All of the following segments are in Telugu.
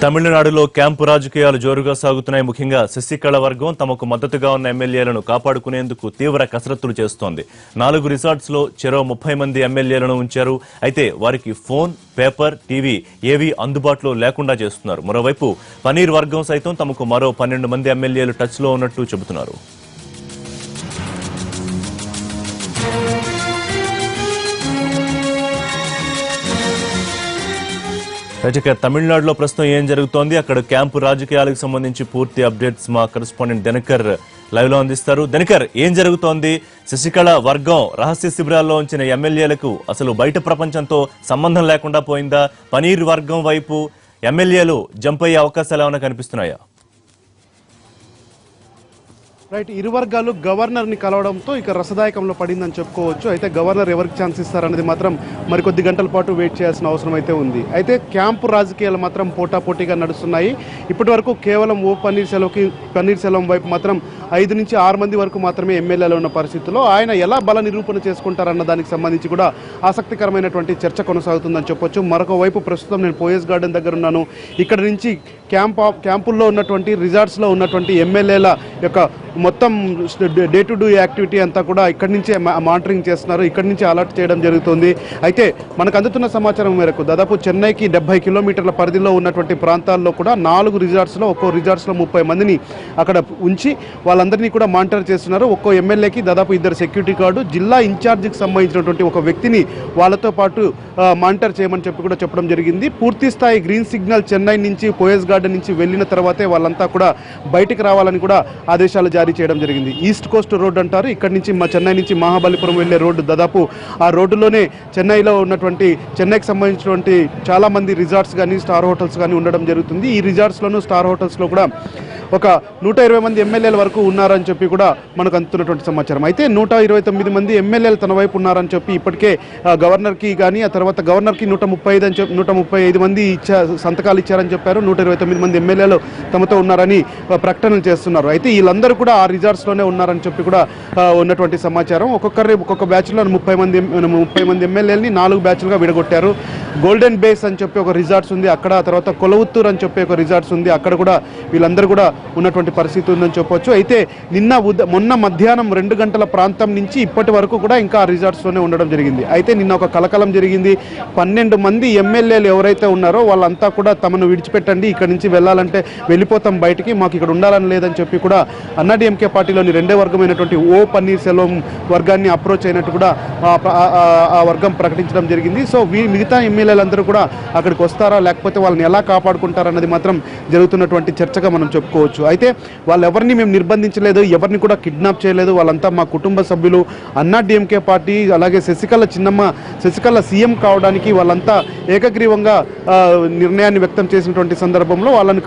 తమిళనాడులో క్యాంపు రాజకీయాలు జోరుగా సాగుతున్నాయి. ముఖ్యంగా శశికళ వర్గం తమకు మద్దతుగా ఉన్న ఎమ్మెల్యేలను కాపాడుకునేందుకు తీవ్ర కసరత్తులు చేస్తోంది. 4 రిసార్ట్స్ లో చెరో 30 మంది ఎమ్మెల్యేలను ఉంచారు. అయితే వారికి ఫోన్, పేపర్, టీవీ ఏవీ అందుబాటులో లేకుండా చేస్తున్నారు. మరోవైపు పనీర్ వర్గం సైతం తమకు మరో 12 మంది ఎమ్మెల్యేలు టచ్ లో ఉన్నట్టు చెబుతున్నారు. ఇక తమిళనాడులో ప్రస్తుతం ఏం జరుగుతోంది, అక్కడ క్యాంపు రాజకీయాలకు సంబంధించి పూర్తి అప్డేట్స్ మా కరెస్పాండెంట్ దినకర్ లైవ్ లో అందిస్తారు. దినకర్, ఏం జరుగుతోంది? శశికళ వర్గం రహస్య శిబిరాల్లో ఉంచిన ఎమ్మెల్యేలకు అసలు బయట ప్రపంచంతో సంబంధం లేకుండా పోయిందా? పనీర్ వర్గం వైపు ఎమ్మెల్యేలు జంప్ అయ్యే అవకాశాలు ఏమైనా కనిపిస్తున్నాయా? రైట్, ఇరు వర్గాలు గవర్నర్ని కలవడంతో ఇక రసదాయకంలో పడిందని చెప్పుకోవచ్చు. అయితే గవర్నర్ ఎవరికి ఛాన్స్ ఇస్తారనేది మాత్రం మరికొద్ది గంటల పాటు వెయిట్ చేయాల్సిన అవసరం అయితే ఉంది. అయితే క్యాంపు రాజకీయాలు మాత్రం పోటాపోటీగా నడుస్తున్నాయి. ఇప్పటి వరకు కేవలం పన్నీర్ సెల్వం వైపు మాత్రం 5 నుంచి 6 మంది వరకు మాత్రమే ఎమ్మెల్యేలు ఉన్న పరిస్థితుల్లో ఆయన ఎలా బల నిరూపణ చేసుకుంటారన్న దానికి సంబంధించి కూడా ఆసక్తికరమైనటువంటి చర్చ కొనసాగుతుందని చెప్పొచ్చు. మరొక వైపు ప్రస్తుతం నేను పోయస్ గార్డెన్ దగ్గర ఉన్నాను. ఇక్కడ నుంచి క్యాంపుల్లో ఉన్నటువంటి రిసార్ట్స్లో ఉన్నటువంటి ఎమ్మెల్యేల యొక్క మొత్తం డే టు డే యాక్టివిటీ అంతా కూడా ఇక్కడి నుంచే మానిటరింగ్ చేస్తున్నారు. ఇక్కడి నుంచి అలర్ట్ చేయడం జరుగుతుంది. అయితే మనకు అందుతున్న సమాచారం మేరకు దాదాపు చెన్నైకి 70 కిలోమీటర్ల పరిధిలో ఉన్నటువంటి ప్రాంతాల్లో కూడా 4 రిసార్ట్స్లో ఒక్కో రిసార్ట్స్లో 30 మందిని అక్కడ ఉంచి వాళ్ళందరినీ కూడా మానిటర్ చేస్తున్నారు. ఒక్కో ఎమ్మెల్యేకి దాదాపు 2 సెక్యూరిటీ గార్డు, జిల్లా ఇన్ఛార్జికి సంబంధించినటువంటి ఒక వ్యక్తిని వాళ్ళతో పాటు మానిటర్ చేయమని కూడా చెప్పడం జరిగింది. పూర్తి స్థాయి గ్రీన్ సిగ్నల్ చెన్నై నుంచి పోయస్ గార్డెన్ నుంచి వెళ్ళిన తర్వాతే వాళ్ళంతా కూడా బయటికి రావాలని కూడా ఆదేశాలు జారీ చేయడం జరిగింది. ఈస్ట్ కోస్ట్ రోడ్ అంటారు. ఇక్కడ నుంచి చెన్నై నుంచి మహాబలిపురం వెళ్లే రోడ్డు, దాదాపు ఆ రోడ్డులోనే చెన్నైలో ఉన్నటువంటి చెన్నైకి సంబంధించినటువంటి చాలా మంది రిసార్ట్స్ కానీ స్టార్ హోటల్స్ కానీ ఉండడం జరుగుతుంది. ఈ రిసార్ట్స్లోనూ స్టార్ హోటల్స్లో కూడా ఒక 120 మంది ఎమ్మెల్యేల వరకు ఉన్నారని చెప్పి కూడా మనకు అందుతున్నటువంటి సమాచారం. అయితే 129 మంది ఎమ్మెల్యేలు తన వైపు ఉన్నారని చెప్పి ఇప్పటికే గవర్నర్కి కానీ ఆ తర్వాత గవర్నర్కి 135 మంది సంతకాలు ఇచ్చారని చెప్పారు. 129 మంది ఎమ్మెల్యేలు తమతో ఉన్నారని ప్రకటనలు చేస్తున్నారు. అయితే వీళ్ళందరూ కూడా ఆ రిసార్ట్స్లోనే ఉన్నారని చెప్పి కూడా ఉన్నటువంటి సమాచారం. ఒక్కొక్క బ్యాచ్లో 30 మంది ఎమ్మెల్యేలని 4 బ్యాచ్లుగా విడగొట్టారు. గోల్డెన్ బేస్ అని చెప్పి ఒక రిసార్ట్స్ ఉంది అక్కడ, తర్వాత కొలవుత్తూర్ అని చెప్పి ఒక రిసార్ట్స్ ఉంది అక్కడ కూడా వీళ్ళందరూ కూడా ఉన్నటువంటి పరిస్థితి ఉందని చెప్పొచ్చు. అయితే మొన్న మధ్యాహ్నం 2 గంటల ప్రాంతం నుంచి ఇప్పటి వరకు కూడా ఇంకా ఆ రిసార్ట్స్లోనే ఉండడం జరిగింది. అయితే నిన్న ఒక కలకలం జరిగింది. 12 మంది ఎమ్మెల్యేలు ఎవరైతే ఉన్నారో వాళ్ళంతా కూడా తమను విడిచిపెట్టండి, ఇక్కడ నుంచి వెళ్ళాలంటే వెళ్ళిపోతాం బయటికి, మాకు ఇక్కడ ఉండాలని లేదని చెప్పి కూడా అన్నాడీఎంకే పార్టీలోని 2వ వర్గమైనటువంటి ఓ పన్నీర్ సెల్వం వర్గాన్ని అప్రోచ్ అయినట్టు కూడా ఆ వర్గం ప్రకటించడం జరిగింది. సో మిగతా ఎమ్మెల్యేలందరూ కూడా అక్కడికి వస్తారా లేకపోతే వాళ్ళని ఎలా కాపాడుకుంటారన్నది మాత్రం జరుగుతున్నటువంటి చర్చగా మనం చెప్పుకోవచ్చు. అయితే వాళ్ళెవరిని మేము నిర్బంధించలేదు, ఎవరిని కూడా కిడ్నాప్ చేయలేదు, వాళ్ళంతా మా కుటుంబ సభ్యులు. అన్నాడీఎంకే పార్టీ అలాగే శశికళ సీఎం కావడానికి వాళ్ళంతా ఏకగ్రీవంగా నిర్ణయాన్ని వ్యక్తం చేసినటువంటి సందర్భంలో వాళ్ళని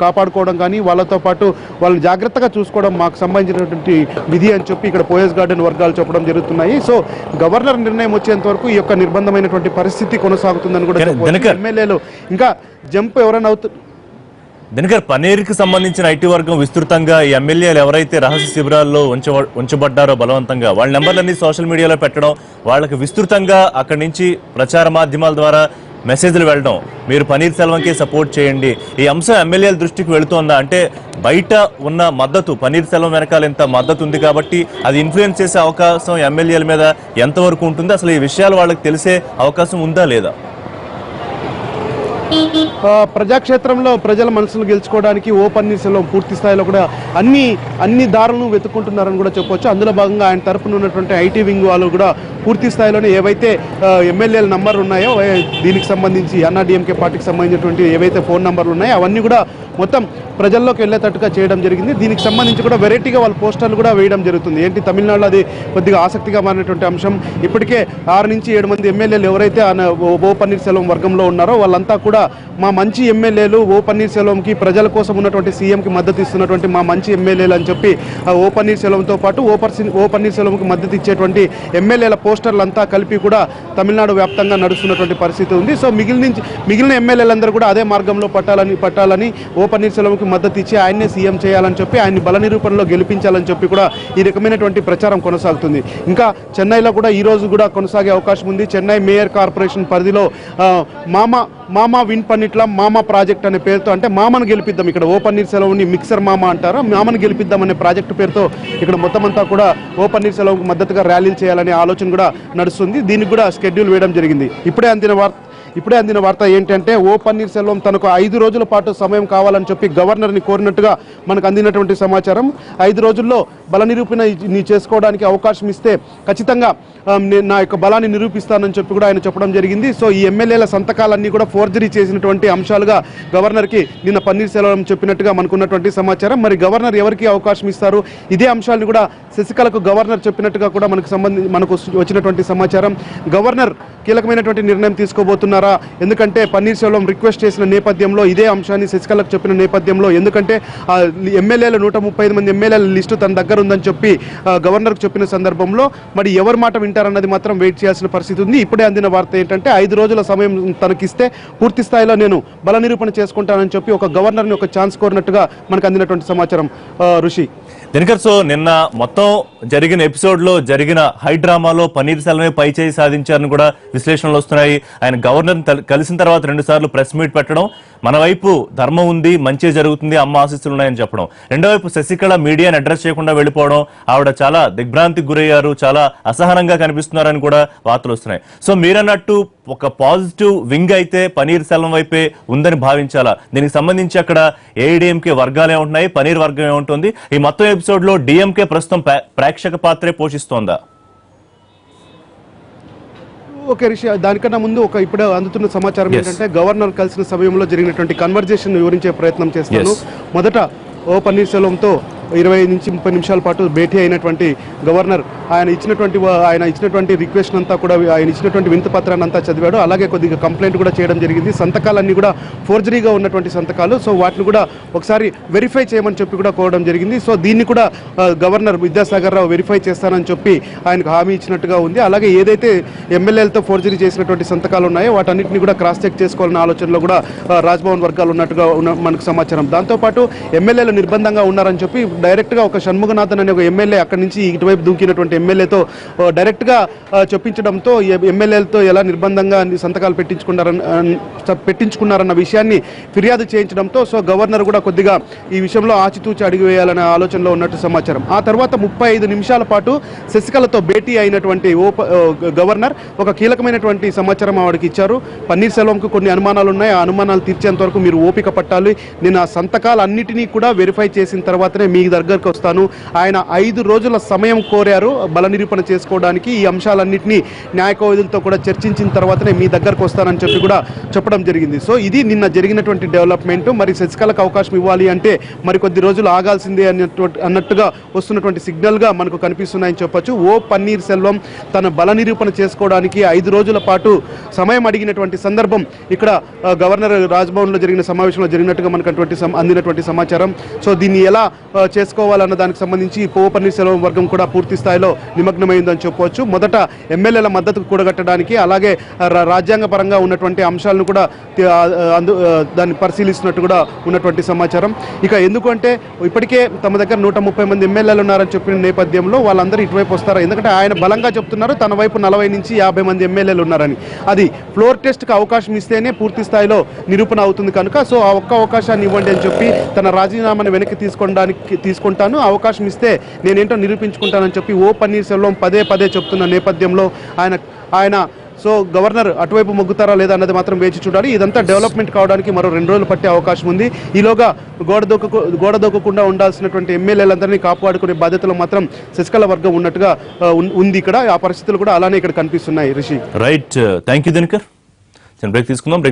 కాపాడుకోవడం కానీ వాళ్ళతో పాటు వాళ్ళని జాగ్రత్తగా చూసుకోవడం మాకు సంబంధించినటువంటి విధి అని చెప్పి ఇక్కడ పోయస్ గార్డెన్ వర్గాలు చెప్పడం జరుగుతున్నాయి. సో గవర్నర్ నిర్ణయం వచ్చేంత వరకు ఈ యొక్క నిర్బంధమైనటువంటి పరిస్థితి కొనసాగుతుందని కూడా ఎమ్మెల్యేలు ఇంకా జంప్ ఎవరైనా దినకర్, పనీర్కి సంబంధించిన ఐటీ వర్గం విస్తృతంగా ఈ ఎమ్మెల్యేలు ఎవరైతే రహస్య శిబిరాల్లో ఉంచబడ్డారో బలవంతంగా వాళ్ళ నెంబర్లన్నీ సోషల్ మీడియాలో పెట్టడం, వాళ్ళకి విస్తృతంగా అక్కడి నుంచి ప్రచార మాధ్యమాల ద్వారా మెసేజ్లు వెళ్ళడం, మీరు పనీర్ సెల్వంకి సపోర్ట్ చేయండి, ఈ అంశం ఎమ్మెల్యేల దృష్టికి వెళుతోందా? అంటే బయట ఉన్న మద్దతు, పనీర్ సెల్వం వెనకాల ఎంత మద్దతు ఉంది కాబట్టి అది ఇన్ఫ్లుయెన్స్ చేసే అవకాశం ఎమ్మెల్యేల మీద ఎంతవరకు ఉంటుంది? అసలు ఈ విషయాలు వాళ్ళకి తెలిసే అవకాశం ఉందా లేదా? ప్రజాక్షేత్రంలో ప్రజల మనసులు గెలుచుకోవడానికి ఓ పన్నీర్ సెల్వం పూర్తి స్థాయిలో కూడా అన్ని దారులను వెతుక్కుంటున్నారని కూడా చెప్పొచ్చు. అందులో భాగంగా ఆయన తరపున ఉన్నటువంటి ఐటీ వింగ్ వాళ్ళు కూడా పూర్తి స్థాయిలోనే ఏవైతే ఎమ్మెల్యేల నంబర్లు ఉన్నాయో దీనికి సంబంధించి అన్నాడీఎంకే పార్టీకి సంబంధించినటువంటి ఏవైతే ఫోన్ నంబర్లు ఉన్నాయో అవన్నీ కూడా మొత్తం ప్రజల్లోకి వెళ్ళేటట్టుగా చేయడం జరిగింది. దీనికి సంబంధించి కూడా వెరైటీగా వాళ్ళ పోస్టర్లు కూడా వేయడం జరుగుతుంది. ఏంటి తమిళనాడులో అది కొద్దిగా ఆసక్తిగా మారినటువంటి అంశం. ఇప్పటికే 6 నుంచి 7 మంది ఎమ్మెల్యేలు ఎవరైతే ఓ పన్నీర్ సెల్వం వర్గంలో ఉన్నారో వాళ్ళంతా కూడా మా మంచి ఎమ్మెల్యేలు, ఓ పన్నీర్ సెల్వంకి ప్రజల కోసం ఉన్నటువంటి సీఎంకి మద్దతు ఇస్తున్నటువంటి మా మంచి ఎమ్మెల్యేలు అని చెప్పి ఓ పన్నీర్ సెల్వంతో పాటు ఓ పన్నీర్ సెల్వంకి మద్దతు ఇచ్చేటువంటి ఎమ్మెల్యేల పోస్టర్లంతా కలిపి కూడా తమిళనాడు వ్యాప్తంగా నడుస్తున్నటువంటి పరిస్థితి ఉంది. సో మిగిలిన ఎమ్మెల్యేలందరూ కూడా అదే మార్గంలో పట్టాలని ఓ పన్నీర్ సెల్వంకి మద్దతు ఇచ్చి ఆయన్నే సీఎం చేయాలని చెప్పి ఆయన్ని బల నిరూపణలో గెలిపించాలని చెప్పి కూడా ఈ రకమైనటువంటి ప్రచారం కొనసాగుతుంది. ఇంకా చెన్నైలో కూడా ఈ రోజు కూడా కొనసాగే అవకాశం ఉంది. చెన్నై మేయర్ కార్పొరేషన్ పరిధిలో మామా విన్ పన్నిట్ల మామ ప్రాజెక్ట్ అనే పేరుతో, అంటే మామను గెలిపిద్దాం, ఇక్కడ ఓ పన్నీర్సెల్వంని మిక్సర్ మామ అంటారు, మామను గెలిపిద్దాం అనే ప్రాజెక్టు పేరుతో ఇక్కడ మొత్తం అంతా కూడా ఓ పన్నీర్సెల్వంకు మద్దతుగా ర్యాలీలు చేయాలనే ఆలోచన కూడా నడుస్తుంది. దీనికి కూడా షెడ్యూల్ వేయడం జరిగింది. ఇప్పుడే అందిన వార్త ఏంటంటే ఓ పన్నీర్సెల్వం తనకు 5 రోజుల పాటు సమయం కావాలని చెప్పి గవర్నర్ని కోరినట్టుగా మనకు అందినటువంటి సమాచారం. 5 రోజుల్లో బల నిరూపణ చేసుకోవడానికి అవకాశం ఇస్తే ఖచ్చితంగా నేను నా యొక్క బలాన్ని నిరూపిస్తానని చెప్పి కూడా ఆయన చెప్పడం జరిగింది. సో ఈ ఎమ్మెల్యేల సంతకాలన్నీ కూడా ఫోర్జరీ చేసినటువంటి అంశాలుగా గవర్నర్కి నిన్న పన్నీర్సెల్వం చెప్పినట్టుగా మనకున్నటువంటి సమాచారం. మరి గవర్నర్ ఎవరికి అవకాశం ఇస్తారు, ఇదే అంశాలను కూడా శశికళకు గవర్నర్ చెప్పినట్టుగా కూడా మనకు వచ్చినటువంటి సమాచారం. గవర్నర్ కీలకమైనటువంటి నిర్ణయం తీసుకోబోతున్నారు. ఎందుకంటే పన్నీర్సెల్వం రిక్వెస్ట్ చేసిన నేపథ్యంలో, ఇదే అంశాన్ని శశికళకు చెప్పిన నేపథ్యంలో, ఎందుకంటే ఎమ్మెల్యేలు 135 మంది ఎమ్మెల్యేల లిస్టు తన దగ్గర ఉందని చెప్పి గవర్నర్కు చెప్పిన సందర్భంలో మరి ఎవరి మాట వింటారన్నది మాత్రం వెయిట్ చేయాల్సిన పరిస్థితి ఉంది. ఇప్పుడే అందిన వార్త ఏంటంటే 5 రోజుల సమయం తనకిస్తే పూర్తి స్థాయిలో నేను బల నిరూపణ చేసుకుంటానని చెప్పి ఒక గవర్నర్ని ఒక ఛాన్స్ కోరినట్టుగా మనకు అందినటువంటి సమాచారం. ఋషి దినకర్, సో నిన్న మొత్తం జరిగిన ఎపిసోడ్ లో జరిగిన హై డ్రామాలో పన్నీర్సెల్వమే పై చేయి సాధించారని కూడా విశ్లేషణలు వస్తున్నాయి. ఆయన గవర్నర్ కలిసిన తర్వాత 2 సార్లు ప్రెస్ మీట్ పెట్టడం, మన వైపు ధర్మం ఉంది, మంచి జరుగుతుంది, అమ్మ ఆశీస్సులు ఉన్నాయని చెప్పడం. రెండో వైపు శశికళ మీడియాని అడ్రస్ చేయకుండా వెళ్ళిపోవడం, ఆవిడ చాలా దిగ్భ్రాంతికి గురయ్యారు, చాలా అసహనంగా కనిపిస్తున్నారని కూడా వార్తలు వస్తున్నాయి. సో మీరన్నట్టు ఒక పాజిటివ్ వింగ్ అయితే పన్నీర్సెల్వం వైపే ఉందని భావించాలా? దీనికి సంబంధించి అక్కడ ఏఐడిఎంకే వర్గాలు ఏముంటున్నాయి, పన్నీర్ వర్గం ఏముంటుంది? ఈ మొత్తం ఎపిసోడ్ లో డిఎంకే ప్రస్తుతం ప్రేక్షక పాత్రే పోషిస్తోందా? ఓకే రిషి, దానికన్నా ముందు ఇప్పుడే అందుతున్న సమాచారం ఏంటంటే గవర్నర్ కలిసిన సమయంలో జరిగినటువంటి కన్వర్జేషన్ వివరించే ప్రయత్నం చేస్తాను. మొదట ఓ పన్నీర్సెల్వంతో 20 నుంచి 30 నిమిషాల పాటు భేటీ అయినటువంటి గవర్నర్ ఆయన ఇచ్చినటువంటి రిక్వెస్ట్ అంతా కూడా, ఆయన ఇచ్చినటువంటి వినతి పత్రాన్ని అంతా చదివాడు. అలాగే కొద్దిగా కంప్లైంట్ కూడా చేయడం జరిగింది. సంతకాలన్నీ కూడా ఫోర్జరీగా ఉన్నటువంటి సంతకాలు, సో వాటిని కూడా ఒకసారి వెరిఫై చేయమని చెప్పి కూడా కోరడం జరిగింది. సో దీన్ని కూడా గవర్నర్ విద్యాసాగర్ రావు వెరిఫై చేస్తానని చెప్పి ఆయనకు హామీ ఇచ్చినట్టుగా ఉంది. అలాగే ఏదైతే ఎమ్మెల్యేలతో ఫోర్జరీ చేసినటువంటి సంతకాలు ఉన్నాయో వాటన్నిటిని కూడా క్రాస్ చెక్ చేసుకోవాలన్న ఆలోచనలో కూడా రాజ్భవన్ వర్గాలు ఉన్నట్టుగా మనకు సమాచారం. దాంతోపాటు ఎమ్మెల్యేలు నిర్బంధంగా ఉన్నారని చెప్పి డైరెక్ట్గా ఒక షణ్ముగనాథన్ అనే ఒక ఎమ్మెల్యే అక్కడి నుంచి ఇటువైపు దూకినటువంటి ఎమ్మెల్యేతో డైరెక్ట్గా చెప్పించడంతో ఎమ్మెల్యేలతో ఎలా నిర్బంధంగా సంతకాలు పెట్టించుకున్నారన్న విషయాన్ని ఫిర్యాదు చేయించడంతో సో గవర్నర్ కూడా కొద్దిగా ఈ విషయంలో ఆచితూచి అడిగి వేయాలనే ఆలోచనలో ఉన్నట్టు సమాచారం. ఆ తర్వాత 35 నిమిషాల పాటు శశికళతో భేటీ అయినటువంటి గవర్నర్ ఒక కీలకమైనటువంటి సమాచారం ఆవిడకి ఇచ్చారు. పన్నీర్సెల్వంకు కొన్ని అనుమానాలు ఉన్నాయి, ఆ అనుమానాలు తీర్చేంత వరకు మీరు ఓపిక పట్టాలి, నేను ఆ సంతకాలన్నిటినీ కూడా వెరిఫై చేసిన తర్వాతనే మీ దగ్గరకు వస్తాను. ఆయన 5 రోజుల సమయం కోరారు బల నిరూపణ చేసుకోవడానికి. ఈ అంశాలన్నింటినీ న్యాయకోవిధులతో కూడా చర్చించిన తర్వాతనే మీ దగ్గరకు వస్తానని చెప్పి కూడా చెప్పడం జరిగింది. సో ఇది నిన్న జరిగినటువంటి డెవలప్మెంట్. మరి శశికళకు అవకాశం ఇవ్వాలి అంటే మరి కొద్ది రోజులు ఆగాల్సిందే అన్నట్టుగా వస్తున్నటువంటి సిగ్నల్గా మనకు కనిపిస్తున్నాయని చెప్పొచ్చు. ఓ పన్నీర్సెల్వం తన బల నిరూపణ చేసుకోవడానికి 5 రోజుల పాటు సమయం అడిగినటువంటి సందర్భం ఇక్కడ గవర్నర్ రాజ్భవన్లో జరిగిన సమావేశంలో జరిగినట్టుగా మనకు అందినటువంటి సమాచారం. సో దీన్ని ఎలా చేసుకోవాలన్న దానికి సంబంధించి ఓ పన్నీర్సెల్వం వర్గం కూడా పూర్తి స్థాయిలో నిమగ్నమైందని చెప్పవచ్చు. మొదట ఎమ్మెల్యేల మద్దతు కూడగట్టడానికి, అలాగే రాజ్యాంగ పరంగా ఉన్నటువంటి అంశాలను కూడా దాన్ని పరిశీలిస్తున్నట్టు కూడా ఉన్నటువంటి సమాచారం. ఇక ఎందుకంటే ఇప్పటికే తమ దగ్గర 130 మంది ఎమ్మెల్యేలు ఉన్నారని చెప్పిన నేపథ్యంలో వాళ్ళందరూ ఇటువైపు వస్తారు. ఎందుకంటే ఆయన బలంగా చెప్తున్నారు తన వైపు 40 నుంచి 50 మంది ఎమ్మెల్యేలు ఉన్నారని. అది ఫ్లోర్ టెస్ట్కి అవకాశం ఇస్తేనే పూర్తి స్థాయిలో నిరూపణ అవుతుంది కనుక సో ఆ ఒక్క అవకాశాన్ని ఇవ్వండి అని చెప్పి తన రాజీనామాను వెనక్కి తీసుకుంటాను, అవకాశం ఇస్తే నేనేంటో నిరూపించుకుంటానని చెప్పి ఓ పన్నీర్సెల్వం పదే చెప్తున్న నేపథ్యంలో ఆయన సో గవర్నర్ అటువైపు మొగ్గుతారా లేదా అన్నది మాత్రం వేచి చూడాలి. ఇదంతా డెవలప్మెంట్ కావడానికి మరో 2 రోజులు పట్టే అవకాశం ఉంది. ఈలోగా గోడ దూకకుండా ఉండాల్సినటువంటి ఎమ్మెల్యేలందరినీ కాపాడుకునే బాధ్యతలు మాత్రం శశికళ వర్గం ఉన్నట్టుగా ఉంది ఇక్కడ. ఆ పరిస్థితులు కూడా అలానే ఇక్కడ కనిపిస్తున్నాయి. Rishi, right, thank you Dinakar. Break తీసుకుందాం.